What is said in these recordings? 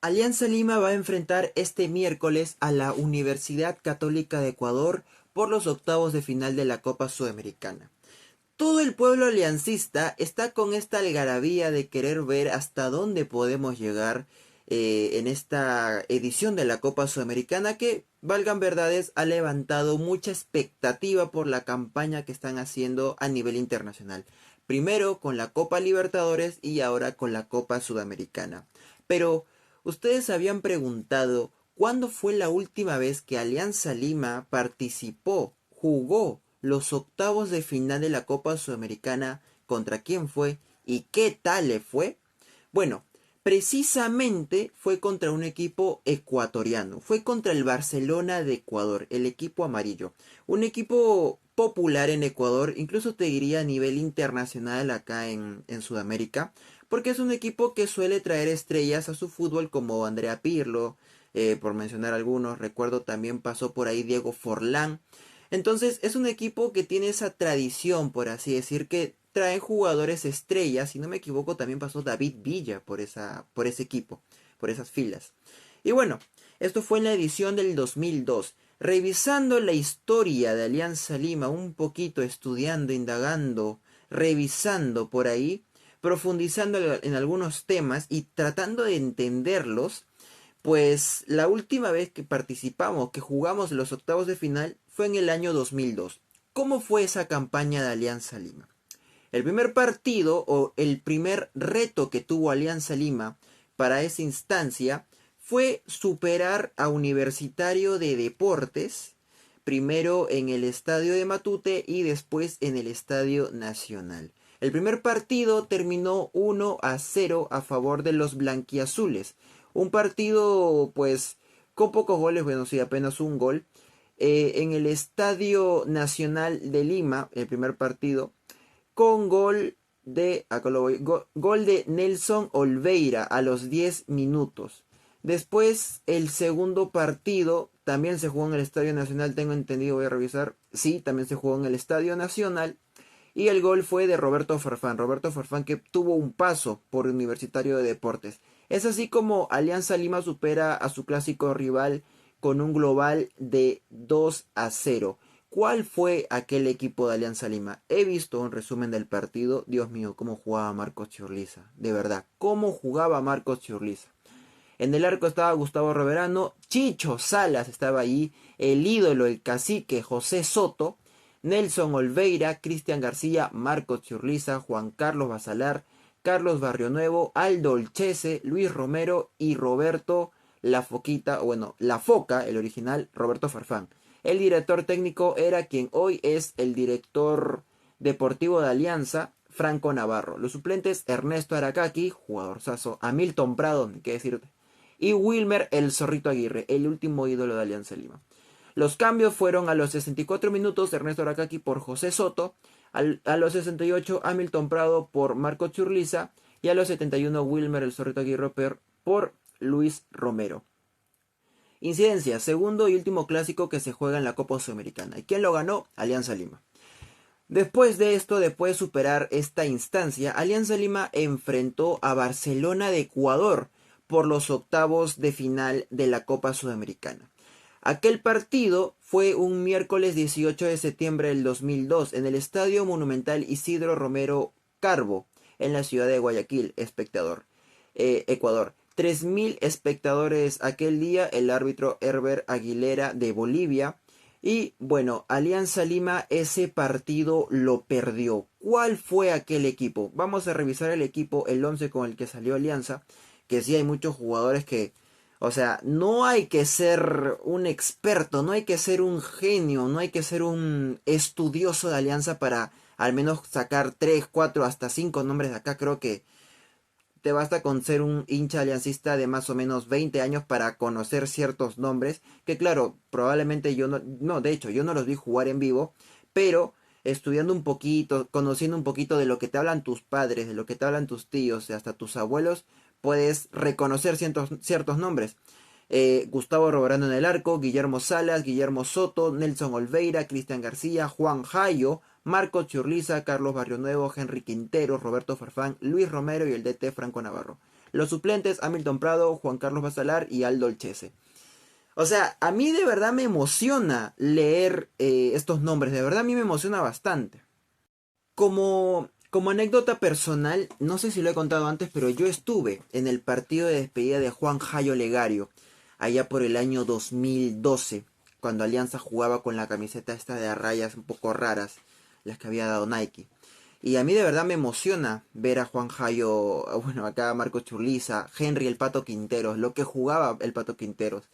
Alianza Lima va a enfrentar este miércoles a la Universidad Católica de Ecuador por los octavos de final de la Copa Sudamericana. Todo el pueblo aliancista está con esta algarabía de querer ver hasta dónde podemos llegar en esta edición de la Copa Sudamericana que, valgan verdades, ha levantado mucha expectativa por la campaña que están haciendo a nivel internacional. Primero con la Copa Libertadores y ahora con la Copa Sudamericana. Pero, ¿ustedes habían preguntado cuándo fue la última vez que Alianza Lima participó, jugó los octavos de final de la Copa Sudamericana? ¿Contra quién fue? ¿Y qué tal le fue? Bueno, precisamente fue contra un equipo ecuatoriano. Fue contra el Barcelona de Ecuador, el equipo amarillo. Un equipo popular en Ecuador, incluso te diría a nivel internacional acá en Sudamérica, porque es un equipo que suele traer estrellas a su fútbol como Andrea Pirlo, por mencionar algunos. Recuerdo también pasó por ahí Diego Forlán. Entonces es un equipo que tiene esa tradición, por así decir, que trae jugadores estrellas. Si no me equivoco, también pasó David Villa por ese equipo, por esas filas. Y bueno, esto fue en la edición del 2002. Revisando la historia de Alianza Lima, un poquito estudiando, indagando, revisando por ahí, profundizando en algunos temas y tratando de entenderlos, pues la última vez que participamos, que jugamos los octavos de final, fue en el año 2002. ¿Cómo fue esa campaña de Alianza Lima? El primer partido o el primer reto que tuvo Alianza Lima para esa instancia fue superar a Universitario de Deportes, primero en el estadio de Matute y después en el estadio Nacional. El primer partido terminó 1-0 a favor de los blanquiazules. Un partido pues con pocos goles, bueno sí, apenas un gol. En el Estadio Nacional de Lima, el primer partido, con gol de, acá lo voy, gol de Nelson Olveira a los 10 minutos. Después el segundo partido también se jugó en el Estadio Nacional, tengo entendido, voy a revisar. Sí, también se jugó en el Estadio Nacional. Y el gol fue de Roberto Farfán. Roberto Farfán, que tuvo un paso por Universitario de Deportes. Es así como Alianza Lima supera a su clásico rival con un global de 2-0. ¿Cuál fue aquel equipo de Alianza Lima? He visto un resumen del partido. Dios mío, cómo jugaba Marcos Churliza. De verdad, cómo jugaba Marcos Churliza. En el arco estaba Gustavo Roverano, Chicho Salas estaba ahí, el ídolo, el cacique José Soto, Nelson Olveira, Cristian García, Marcos Churliza, Juan Carlos Basalar, Carlos Barrionuevo, Aldo Olchese, Luis Romero y Roberto La Foquita, bueno, La Foca, el original, Roberto Farfán. El director técnico era quien hoy es el director deportivo de Alianza, Franco Navarro. Los suplentes, Ernesto Aracaki, jugadorzazo, Hamilton Prado, qué decirte, y Wilmer el Zorrito Aguirre, el último ídolo de Alianza Lima. Los cambios fueron a los 64 minutos Ernesto Aracaki por José Soto, a los 68 Hamilton Prado por Marco Churliza y a los 71 Wilmer el Zorrito Aguirre por Luis Romero. Incidencia, segundo y último clásico que se juega en la Copa Sudamericana. ¿Y quién lo ganó? Alianza Lima. Después de esto, después de superar esta instancia, Alianza Lima enfrentó a Barcelona de Ecuador por los octavos de final de la Copa Sudamericana. Aquel partido fue un miércoles 18 de septiembre del 2002 en el Estadio Monumental Isidro Romero Carbo, en la ciudad de Guayaquil, Ecuador. 3.000 espectadores aquel día, el árbitro Herbert Aguilera de Bolivia. Y bueno, Alianza Lima ese partido lo perdió. ¿Cuál fue aquel equipo? Vamos a revisar el equipo, el 11 con el que salió Alianza, que sí hay muchos jugadores que, o sea, no hay que ser un experto, no hay que ser un genio, no hay que ser un estudioso de Alianza para al menos sacar 3, 4, hasta 5 nombres de acá. Creo que te basta con ser un hincha aliancista de más o menos 20 años para conocer ciertos nombres, que claro, probablemente yo no, de hecho, yo no los vi jugar en vivo, pero estudiando un poquito, conociendo un poquito de lo que te hablan tus padres, de lo que te hablan tus tíos y hasta tus abuelos, puedes reconocer ciertos nombres. Gustavo Roberano en el arco, Guillermo Salas, Guillermo Soto, Nelson Olveira, Cristian García, Juan Jayo, Marco Churliza, Carlos Barrionuevo, Henry Quintero, Roberto Farfán, Luis Romero y el DT Franco Navarro. Los suplentes, Hamilton Prado, Juan Carlos Basalar y Aldo Olchese. O sea, a mí de verdad me emociona leer estos nombres, de verdad a mí me emociona bastante. Como anécdota personal, no sé si lo he contado antes, pero yo estuve en el partido de despedida de Juan Jayo Legario, allá por el año 2012, cuando Alianza jugaba con la camiseta esta de rayas un poco raras, las que había dado Nike. Y a mí de verdad me emociona ver a Juan Jayo, bueno, acá Marco Churliza, Henry el Pato Quinteros, lo que jugaba el Pato Quinteros,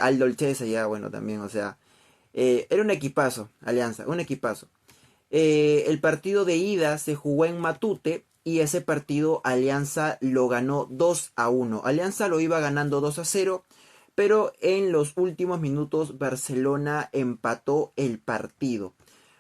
Aldo Olchese ya, bueno, también, o sea, era un equipazo, Alianza, un equipazo. El partido de ida se jugó en Matute y ese partido Alianza lo ganó 2-1. Alianza lo iba ganando 2-0, pero en los últimos minutos Barcelona empató el partido.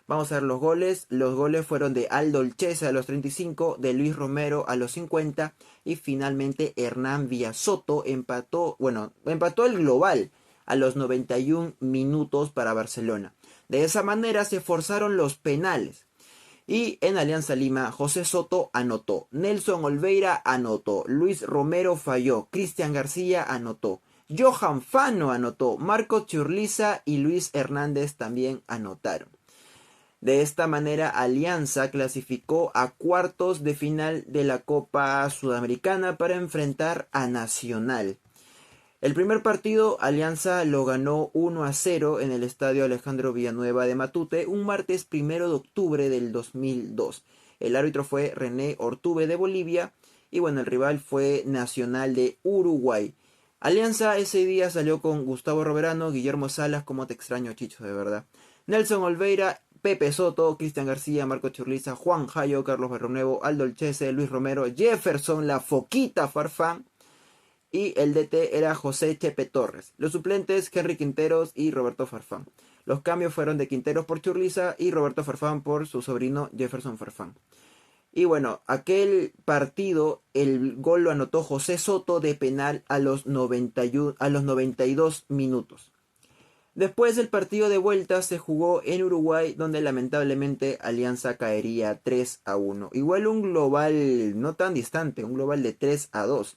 Vamos a ver los goles. Los goles fueron de Aldo Olchese a los 35, de Luis Romero a los 50 y finalmente Hernán Villasoto empató el global a los 91 minutos para Barcelona. De esa manera se forzaron los penales. Y en Alianza Lima, José Soto anotó, Nelson Olveira anotó, Luis Romero falló, Cristian García anotó, Johan Fano anotó, Marco Churliza y Luis Hernández también anotaron. De esta manera, Alianza clasificó a cuartos de final de la Copa Sudamericana para enfrentar a Nacional. El primer partido, Alianza lo ganó 1-0 en el estadio Alejandro Villanueva de Matute, un martes 1 de octubre del 2002. El árbitro fue René Ortube de Bolivia y bueno, el rival fue Nacional de Uruguay. Alianza ese día salió con Gustavo Roverano, Guillermo Salas, como te extraño Chicho, de verdad. Nelson Olveira, Pepe Soto, Cristian García, Marco Churliza, Juan Jayo, Carlos Berronuevo, Aldo Olchese, Luis Romero, Jefferson, La Foquita Farfán. Y el DT era José Chepe Torres. Los suplentes, Henry Quinteros y Roberto Farfán. Los cambios fueron de Quinteros por Churliza y Roberto Farfán por su sobrino Jefferson Farfán. Y bueno, aquel partido, el gol lo anotó José Soto de penal a los 92 minutos. Después el partido de vuelta se jugó en Uruguay, donde lamentablemente Alianza caería 3-1. Igual un global no tan distante, un global de 3-2.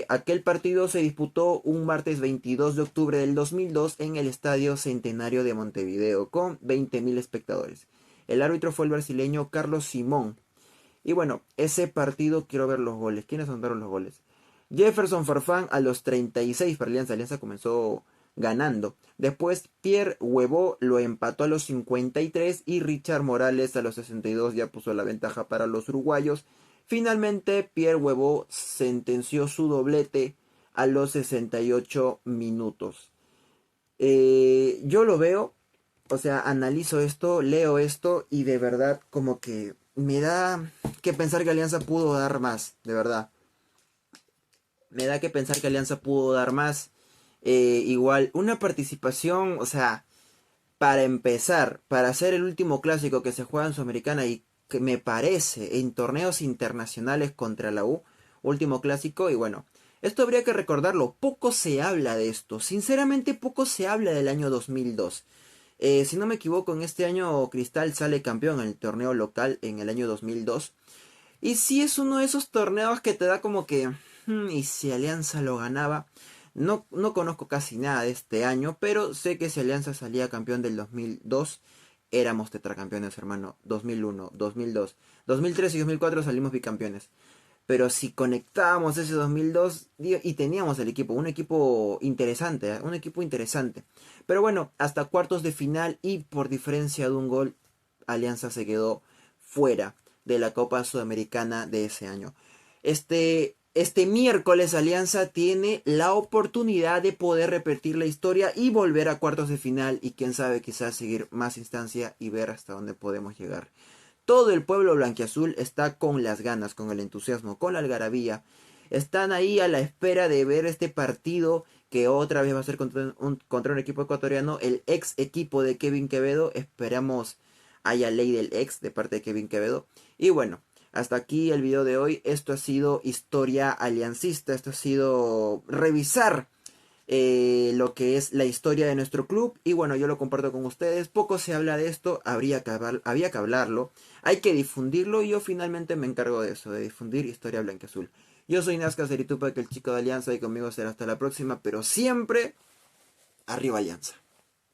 Aquel partido se disputó un martes 22 de octubre del 2002 en el Estadio Centenario de Montevideo con 20.000 espectadores. El árbitro fue el brasileño Carlos Simón. Y bueno, ese partido quiero ver los goles. ¿Quiénes anotaron los goles? Jefferson Farfán a los 36 para Alianza. Alianza comenzó ganando. Después Pierre Huevo lo empató a los 53 y Richard Morales a los 62 ya puso la ventaja para los uruguayos. Finalmente Pierre Huevo sentenció su doblete a los 68 minutos. Yo lo veo, o sea, analizo esto, leo esto y de verdad como que me da que pensar que Alianza pudo dar más, de verdad. Me da que pensar que Alianza pudo dar más. Igual, una participación, o sea, para empezar, para hacer el último clásico que se juega en Sudamericana y que me parece en torneos internacionales contra la U, último clásico, y bueno, esto habría que recordarlo, poco se habla de esto, sinceramente poco se habla del año 2002. Si no me equivoco, en este año Cristal sale campeón en el torneo local en el año 2002. Y sí es uno de esos torneos que te da como que, ¿y si Alianza lo ganaba? No conozco casi nada de este año, pero sé que si Alianza salía campeón del 2002, éramos tetracampeones, hermano. 2001, 2002, 2003 y 2004 salimos bicampeones. Pero si conectábamos ese 2002 y teníamos el equipo, un equipo interesante, ¿eh? Un equipo interesante. Pero bueno, hasta cuartos de final y por diferencia de un gol, Alianza se quedó fuera de la Copa Sudamericana de ese año. Este miércoles Alianza tiene la oportunidad de poder repetir la historia y volver a cuartos de final y quién sabe quizás seguir más instancia y ver hasta dónde podemos llegar. Todo el pueblo blanquiazul está con las ganas, con el entusiasmo, con la algarabía. Están ahí a la espera de ver este partido que otra vez va a ser contra un equipo ecuatoriano, el ex equipo de Kevin Quevedo. Esperamos haya ley del ex de parte de Kevin Quevedo. Y bueno, hasta aquí el video de hoy. Esto ha sido historia aliancista. Esto ha sido revisar lo que es la historia de nuestro club. Y bueno, yo lo comparto con ustedes. Poco se habla de esto. Había que hablarlo. Hay que difundirlo. Y yo finalmente me encargo de eso. De difundir historia blanquiazul. Yo soy Nazca Seritupa, que el chico de Alianza, y conmigo será hasta la próxima, pero siempre arriba Alianza.